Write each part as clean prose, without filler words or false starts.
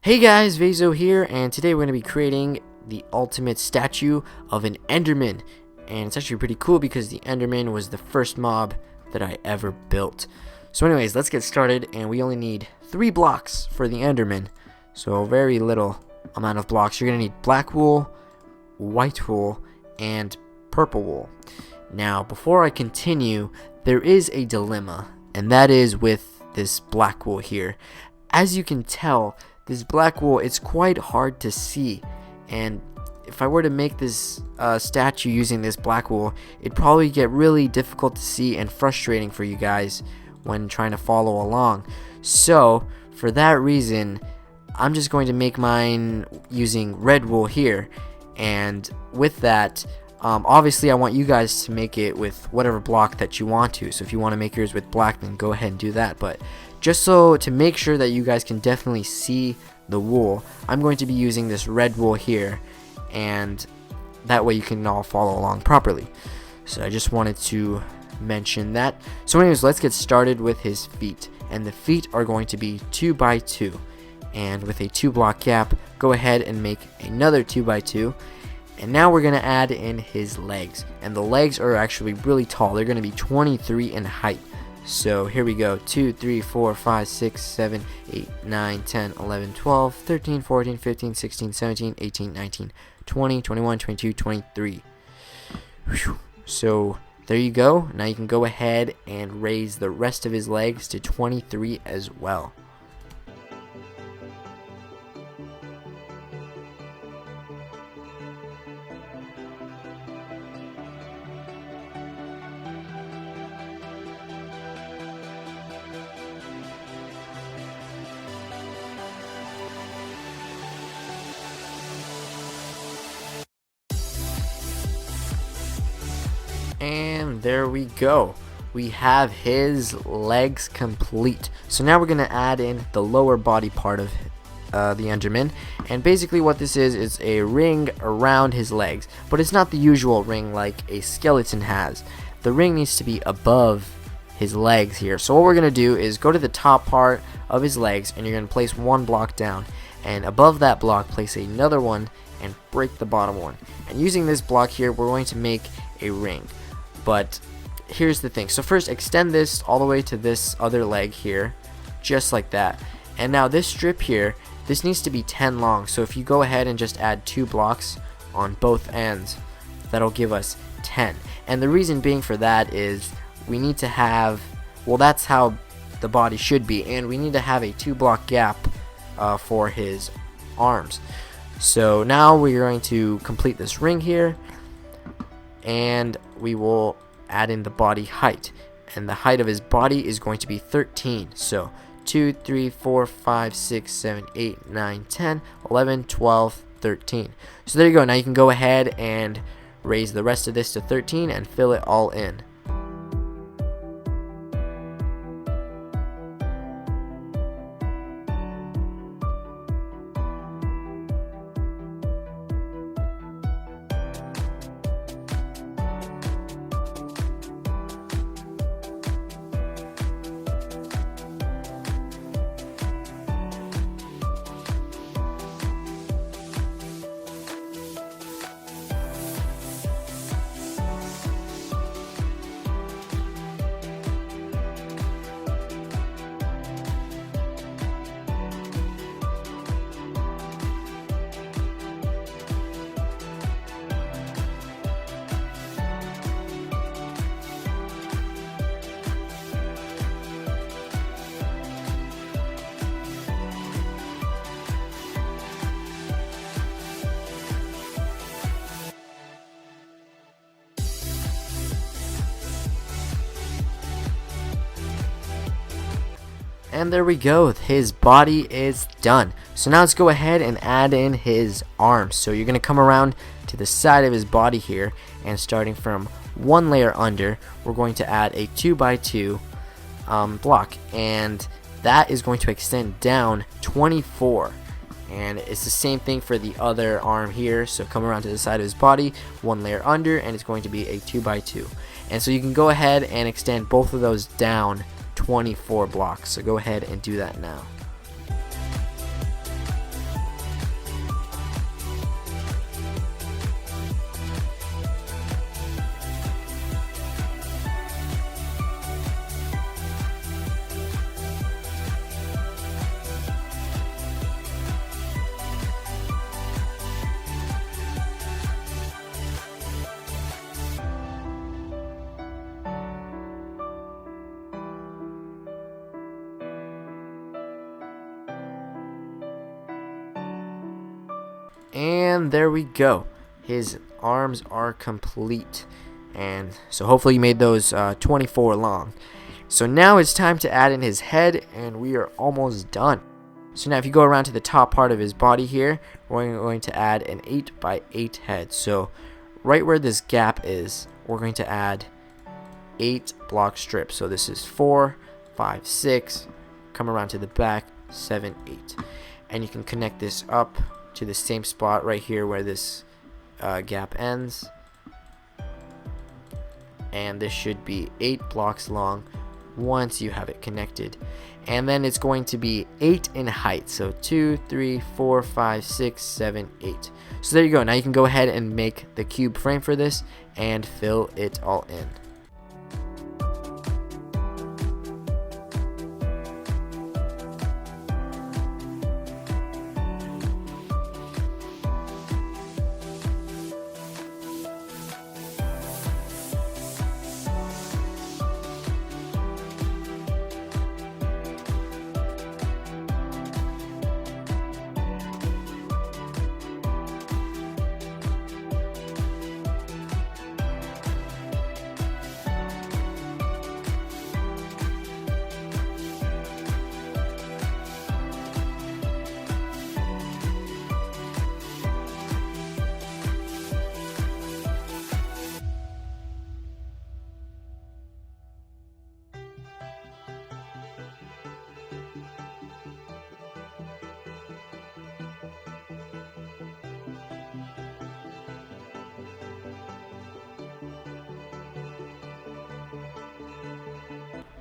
Hey guys, Veyzo here, and today we're going to be creating the ultimate statue of an Enderman. And it's actually pretty cool because the Enderman was the first mob that I ever built. So anyways, let's get started, and we only need 3 blocks for the Enderman. So very little amount of blocks. You're going to need black wool, white wool, and purple wool. Now, before I continue, there is a dilemma, and that is with this black wool here. As you can tell, this black wool, it's quite hard to see, and if I were to make this statue using this black wool, it'd probably get really difficult to see and frustrating for you guys when trying to follow along. So for that reason, I'm just going to make mine using red wool here, and with that, obviously I want you guys to make it with whatever block that you want to. So if you want to make yours with black, then go ahead and do that. But just so to make sure that you guys can definitely see the wool, I'm going to be using this red wool here, and that way you can all follow along properly. So I just wanted to mention that. So anyways, let's get started with his feet, and the feet are going to be 2 by 2, and with a 2 block gap, go ahead and make another 2 by 2. And now we're going to add in his legs, and the legs are actually really tall. They're going to be 23 in height. So here we go: 2, 3, 4, 5, 6, 7, 8, 9, 10, 11, 12, 13, 14, 15, 16, 17, 18, 19, 20, 21, 22, 23. Whew. So there you go. Now you can go ahead and raise the rest of his legs to 23 as well. And there we go. We have his legs complete. So now we're going to add in the lower body part of the Enderman. And basically what this is a ring around his legs. But it's not the usual ring like a skeleton has. The ring needs to be above his legs here. So what we're going to do is go to the top part of his legs, and you're going to place 1 block down. And above that block, place another one and break the bottom one. And using this block here, we're going to make a ring. But here's the thing. So first, extend this all the way to this other leg here, just like that. And now this strip here, this needs to be 10 long. So if you go ahead and just add 2 blocks on both ends, that'll give us 10. And the reason being for that is we need to have, well, that's how the body should be, and we need to have a 2 block gap for his arms. So now we're going to complete this ring here, and we will add in the body height, and the height of his body is going to be 13. So 2, 3, 4, 5, 6, 7, 8, 9, 10, 11, 12, 13. So there you go. Now you can go ahead and raise the rest of this to 13 and fill it all in. And there we go, his body is done. So now let's go ahead and add in his arms. So you're going to come around to the side of his body here, and starting from 1 layer under, we're going to add a 2 by 2 block, and that is going to extend down 24. And it's the same thing for the other arm here. So come around to the side of his body, 1 layer under, and it's going to be a 2 by 2. And so you can go ahead and extend both of those down 24 blocks. So go ahead and do that now. And there we go. His arms are complete. And so hopefully you made those 24 long. So now it's time to add in his head, and we are almost done. So now if you go around to the top part of his body here, we're going to add an 8x8 head. So right where this gap is, we're going to add 8 block strips. So this is 4, 5, 6, come around to the back, 7, 8. And you can connect this up to the same spot right here where this gap ends. And this should be 8 blocks long once you have it connected. And then it's going to be 8 in height. So 2, 3, 4, 5, 6, 7, 8. So there you go. Now you can go ahead and make the cube frame for this and fill it all in.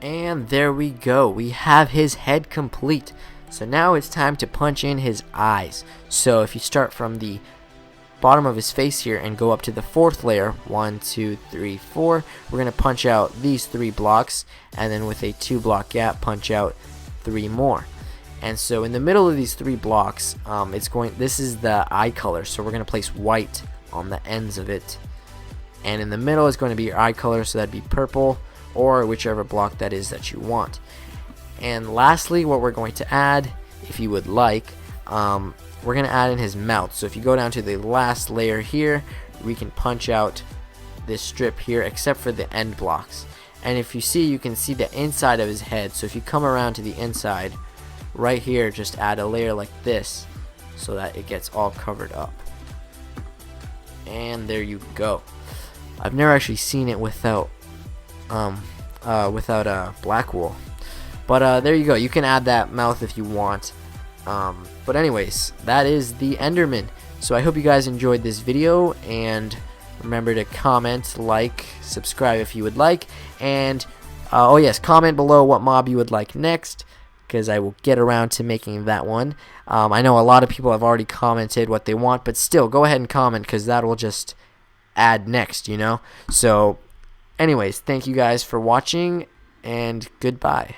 And there we go. We have his head complete. So now it's time to punch in his eyes. So if you start from the bottom of his face here and go up to the 4th layer, 1, 2, 3, 4, we're going to punch out these 3 blocks, and then with a 2 block gap punch out 3 more. And so in the middle of these 3 blocks, this is the eye color, so we're going to place white on the ends of it, and in the middle is going to be your eye color, so that'd be purple or whichever block that is that you want. And lastly, what we're going to add, if you would like, we're going to add in his mouth. So if you go down to the last layer here, we can punch out this strip here except for the end blocks. And if you see, you can see the inside of his head. So if you come around to the inside right here, just add a layer like this so that it gets all covered up. And there you go. I've never actually seen it without black wool, but there you go. You can add that mouth if you want. But anyways, that is the Enderman. So I hope you guys enjoyed this video, and remember to comment, like, subscribe if you would like, and oh yes, comment below what mob you would like next, because I will get around to making that one. I know a lot of people have already commented what they want, but still, go ahead and comment, because that will just add next, you know. So anyways, thank you guys for watching, and goodbye.